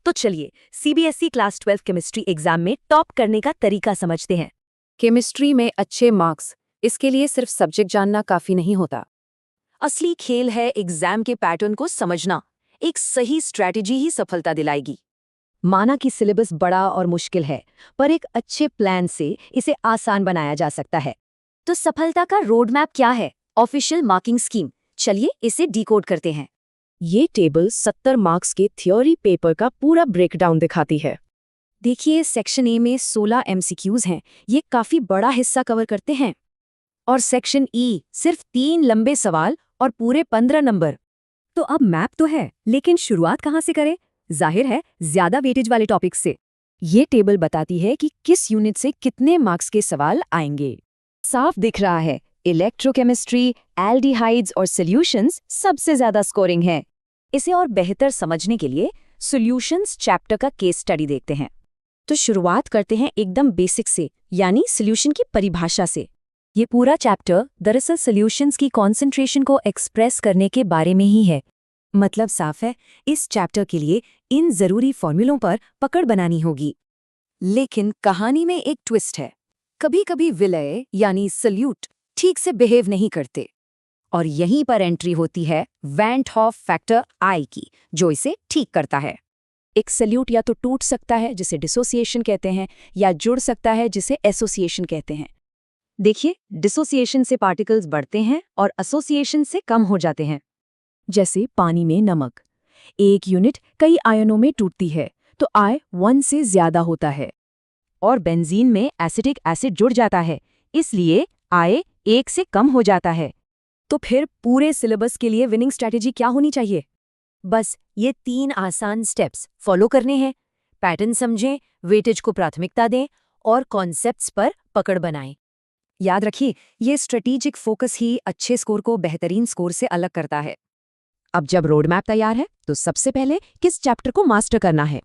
तो चलिए CBSE class 12 chemistry exam में टॉप करने का तरीका समझते हैं। केमिस्ट्री में अच्छे मार्क्स, इसके लिए सिर्फ सब्जेक्ट जानना काफी नहीं होता। असली खेल है एग्जाम के पैटर्न को समझना। एक सही स्ट्रैटेजी ही सफलता दिलाएगी। माना कि सिलेबस बड़ा और मुश्किल है, पर एक अच्छे प्लान से इसे आसान बनाया जा सकता है। तो सफलता का रोड मैप क्या है? Official marking scheme. चलिए इसे डिकोड करते हैं। ये टेबल 70 मार्क्स के थ्योरी पेपर का पूरा ब्रेकडाउन दिखाती है। देखिए सेक्शन ए में 16 एमसीक्यूज हैं, ये काफी बड़ा हिस्सा कवर करते हैं। और सेक्शन ई सिर्फ 3 लंबे सवाल और पूरे 15 नंबर। तो अब मैप तो है, लेकिन शुरुआत कहाँ से करें? जाहिर है ज्यादा वेटेज वाले टॉपिक्स से। ये टेबल बताती है कि किस यूनिट से कितने मार्क्स के सवाल आएंगे। साफ दिख रहा है, इलेक्ट्रोकेमिस्ट्री, एल्डिहाइड्स और सॉल्यूशंस सबसे ज्यादा स्कोरिंग है। इसे और बेहतर समझने के लिए सॉल्यूशंस चैप्टर का केस स्टडी देखते हैं। तो शुरुआत करते हैं एकदम बेसिक से, यानी सॉल्यूशन की परिभाषा से। ये पूरा चैप्टर दरअसल सॉल्यूशंस की कॉन्सेंट्रेशन को एक्सप्रेस करने के बारे में ही है। मतलब साफ है, इस चैप्टर के लिए इन जरूरी फॉर्मूलों पर पकड़ बनानी होगी। लेकिन कहानी में एक ट्विस्ट है। कभी कभी विलय यानी सल्यूट ठीक से बिहेव नहीं करते, और यहीं पर एंट्री होती है van 't Hoff factor i की, जो इसे ठीक करता है। एक सल्यूट या तो टूट सकता है, जिसे डिसोसिएशन कहते हैं, या जुड़ सकता है, जिसे एसोसिएशन कहते हैं। देखिए, डिसोसिएशन से पार्टिकल्स बढ़ते हैं और एसोसिएशन से कम हो जाते हैं। जैसे पानी में नमक, एक यूनिट कई आयनों में टूटती है तो I 1 से ज्यादा होता है। और बेंजीन में एसिटिक एसिड जुड़ जाता है, इसलिए I 1 से कम हो जाता है। तो फिर पूरे सिलेबस के लिए विनिंग स्ट्रैटेजी क्या होनी चाहिए? बस ये 3 आसान स्टेप्स फॉलो करने हैं। पैटर्न समझें, वेटेज को प्राथमिकता दें और कॉन्सेप्ट्स पर पकड़ बनाएं। याद रखिए, ये स्ट्रेटेजिक फोकस ही अच्छे स्कोर को बेहतरीन स्कोर से अलग करता है। अब जब रोड मैप तैयार है, तो सबसे पहले किस चैप्टर को मास्टर करना है?